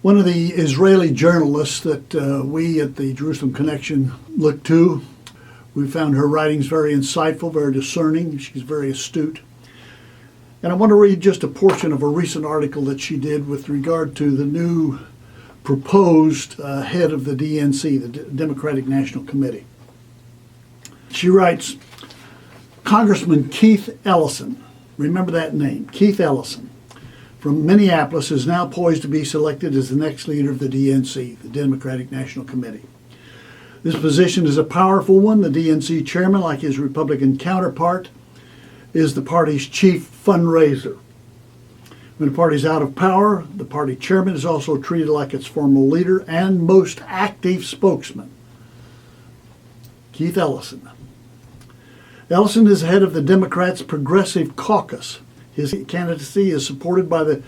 One of the Israeli journalists that we at the Jerusalem Connection look to, we found her writings very insightful, very discerning. She's very astute. And I want to read just a portion of a recent article that she did with regard to the new proposed head of the DNC, the Democratic National Committee. She writes, Congressman Keith Ellison, remember that name, Keith Ellison, from Minneapolis, is now poised to be selected as the next leader of the DNC, the Democratic National Committee. This position is a powerful one. The DNC chairman, like his Republican counterpart, is the party's chief fundraiser. When the party is out of power, the party chairman is also treated like its formal leader and most active spokesman. Keith Ellison. Ellison is head of the Democrats' Progressive Caucus. His candidacy is supported by the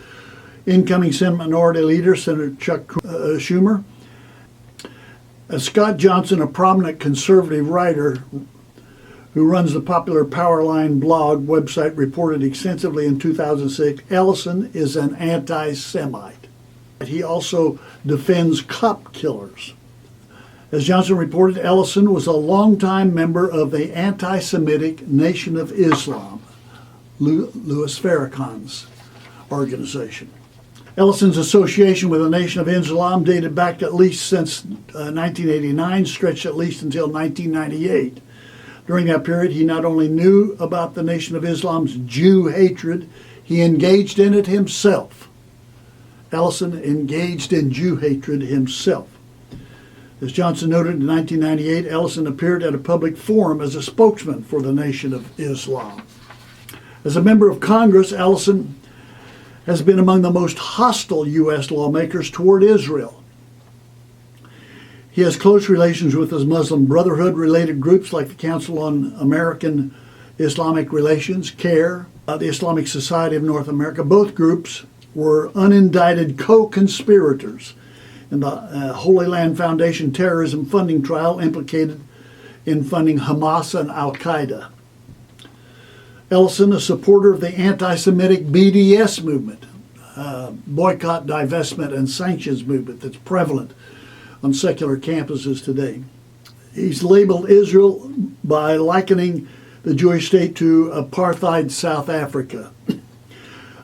incoming Senate Minority Leader, Senator Chuck Schumer. As Scott Johnson, a prominent conservative writer who runs the popular Powerline blog website, reported extensively in 2006, Ellison is an anti-Semite. He also defends cop killers. As Johnson reported, Ellison was a longtime member of the anti-Semitic Nation of Islam, Louis Farrakhan's organization. Ellison's association with the Nation of Islam dated back at least since 1989, stretched at least until 1998. During that period, he not only knew about the Nation of Islam's Jew hatred, he engaged in it himself. Ellison engaged in Jew hatred himself. As Johnson noted, in 1998, Ellison appeared at a public forum as a spokesman for the Nation of Islam. As a member of Congress, Ellison has been among the most hostile U.S. lawmakers toward Israel. He has close relations with his Muslim Brotherhood-related groups like the Council on American Islamic Relations, CARE, the Islamic Society of North America. Both groups were unindicted co-conspirators in the Holy Land Foundation terrorism funding trial implicated in funding Hamas and Al-Qaeda. Ellison, a supporter of the anti-Semitic BDS movement, boycott, divestment, and sanctions movement that's prevalent on secular campuses today. He's labeled Israel by likening the Jewish state to apartheid South Africa.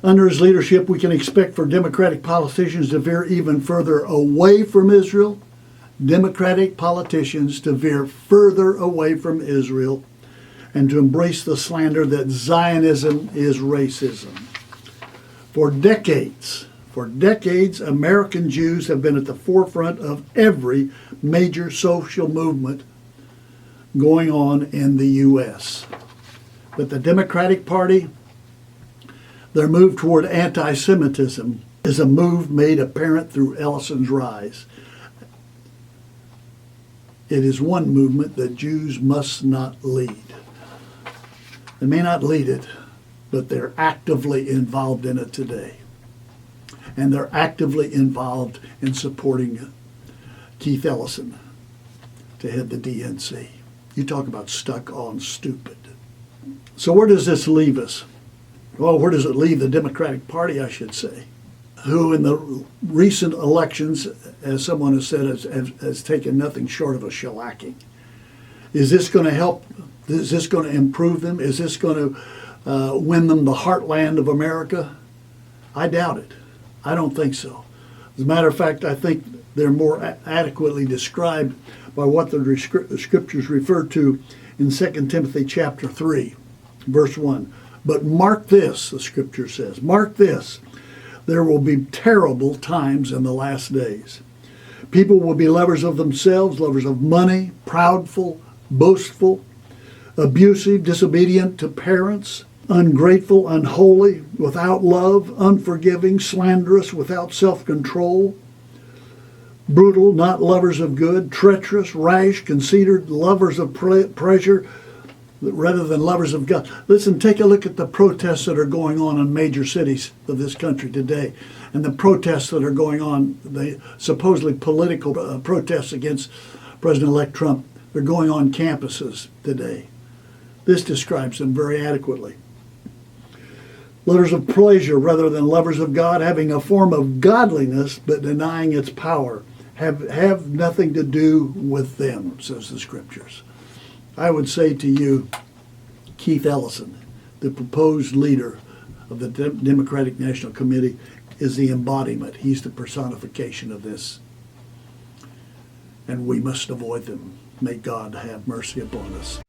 Under his leadership, we can expect for Democratic politicians to veer even further away from Israel. Democratic politicians to veer further away from Israel and to embrace the slander that Zionism is racism. For decades, American Jews have been at the forefront of every major social movement going on in the U.S. But the Democratic Party, their move toward anti-Semitism is a move made apparent through Ellison's rise. It is one movement that Jews must not lead. They may not lead it, but they're actively involved in it today. And they're actively involved in supporting Keith Ellison to head the DNC. You talk about stuck on stupid. So where does this leave us? Well, where does it leave the Democratic Party, I should say, who in the recent elections, as someone has said, has taken nothing short of a shellacking. Is this going to help? Is this going to improve them? Is this going to win them the heartland of America? I doubt it. I don't think so. As a matter of fact, I think they're more adequately described by what the scriptures refer to in 2 Timothy chapter 3, verse 1. But mark this, the scripture says, mark this, there will be terrible times in the last days. People will be lovers of themselves, lovers of money, proudful, boastful, abusive, disobedient to parents, ungrateful, unholy, without love, unforgiving, slanderous, without self-control, brutal, not lovers of good, treacherous, rash, conceited, lovers of pleasure rather than lovers of God. Listen, take a look at the protests that are going on in major cities of this country today, and the protests that are going on, the supposedly political protests against President-elect Trump. They're going on campuses today. This describes them very adequately. Lovers of pleasure rather than lovers of God, having a form of godliness but denying its power. Have nothing to do with them, says the Scriptures. I would say to you, Keith Ellison, the proposed leader of the Democratic National Committee, is the embodiment. He's the personification of this. And we must avoid them. May God have mercy upon us.